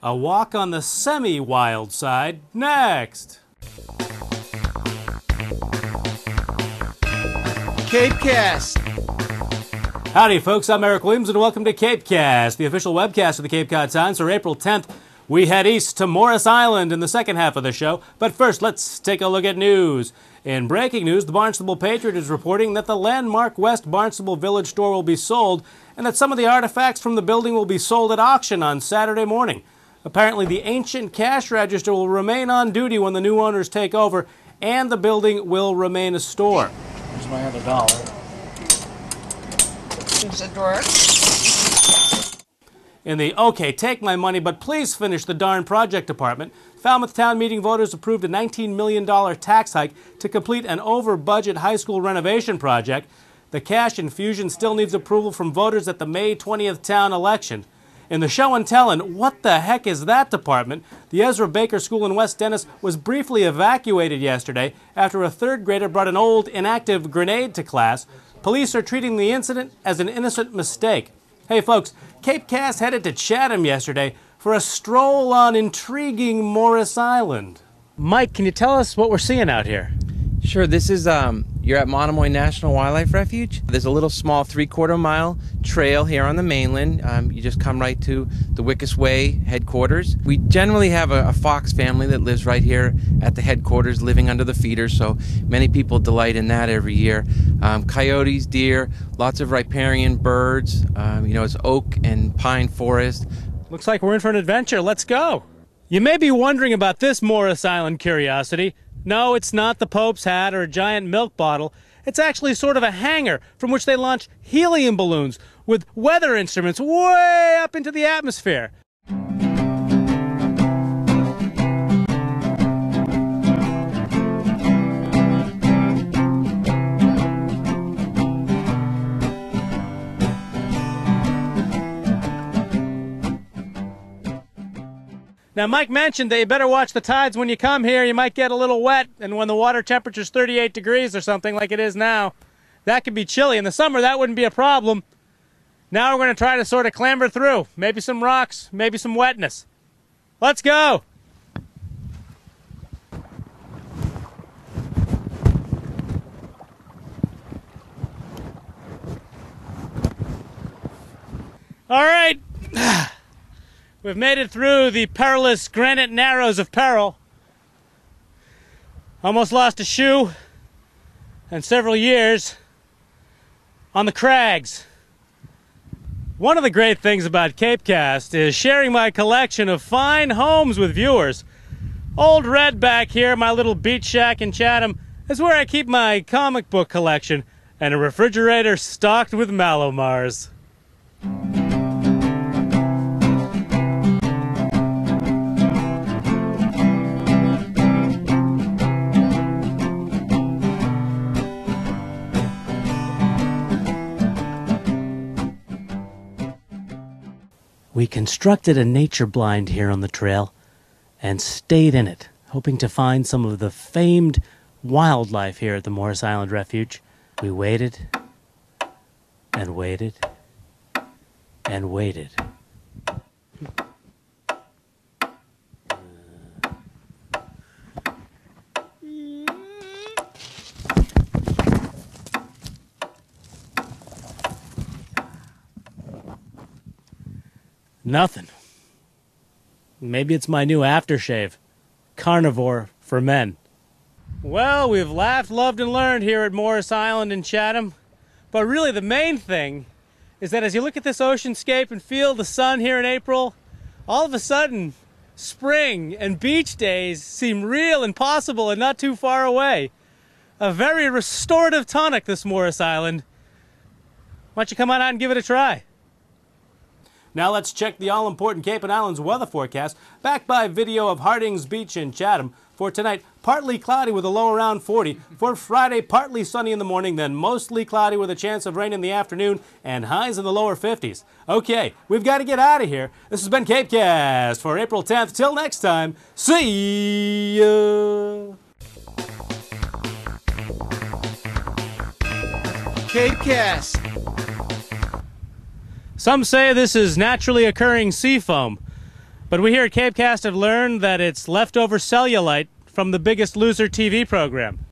A walk on the semi-wild side, next. CapeCast. Howdy folks, I'm Eric Williams and welcome to CapeCast, the official webcast of the Cape Cod Times for April 10th. We head east to Morris Island in the second half of the show, but first let's take a look at news. In breaking news, the Barnstable Patriot is reporting that the landmark West Barnstable Village store will be sold and that some of the artifacts from the building will be sold at auction on Saturday morning. Apparently, the ancient cash register will remain on duty when the new owners take over, and the building will remain a store. Here's my other dollar. Here's a drawer. In the "okay, take my money, but please finish the darn project" department, Falmouth town meeting voters approved a $19 million tax hike to complete an over-budget high school renovation project. The cash infusion still needs approval from voters at the May 20th town election. In the show and tellin', what the heck is that department? The Ezra Baker School in West Dennis was briefly evacuated yesterday after a third grader brought an old, inactive grenade to class. Police are treating the incident as an innocent mistake. Hey folks, CapeCast headed to Chatham yesterday for a stroll on intriguing Morris Island. Mike, can you tell us what we're seeing out here? Sure, this is, you're at Monomoy National Wildlife Refuge. There's a little small 3/4 mile trail here on the mainland. You just come right to the Wickus Way headquarters. We generally have a fox family that lives right here at the headquarters, living under the feeders, so many people delight in that every year. Coyotes, deer, lots of riparian birds. It's oak and pine forest. Looks like we're in for an adventure. Let's go. You may be wondering about this Morris Island curiosity. No, it's not the Pope's hat or a giant milk bottle. It's actually sort of a hangar from which they launch helium balloons with weather instruments way up into the atmosphere. Now, Mike mentioned that you better watch the tides when you come here. You might get a little wet, and when the water temperature's 38 degrees or something like it is now, that could be chilly. In the summer, that wouldn't be a problem. Now we're going to try to sort of clamber through. Maybe some rocks, maybe some wetness. Let's go! All right. We've made it through the perilous granite narrows of peril. Almost lost a shoe and several years on the crags. One of the great things about CapeCast is sharing my collection of fine homes with viewers. Old Red back here, my little beach shack in Chatham, is where I keep my comic book collection and a refrigerator stocked with Mallomars. We constructed a nature blind here on the trail and stayed in it, hoping to find some of the famed wildlife here at the Morris Island Refuge. We waited and waited and waited. Nothing. Maybe it's my new aftershave. Carnivore for men. Well, we've laughed, loved, and learned here at Morris Island in Chatham. But really the main thing is that as you look at this oceanscape and feel the sun here in April, all of a sudden, spring and beach days seem real and possible and not too far away. A very restorative tonic, this Morris Island. Why don't you come on out and give it a try? Now let's check the all-important Cape and Islands weather forecast, backed by video of Harding's Beach in Chatham. For tonight, partly cloudy with a low around 40. For Friday, partly sunny in the morning, then mostly cloudy with a chance of rain in the afternoon, and highs in the lower 50s. Okay, we've got to get out of here. This has been CapeCast for April 10th. Till next time, see ya! CapeCast. Some say this is naturally occurring sea foam. But we here at CapeCast have learned that it's leftover cellulite from the Biggest Loser TV program.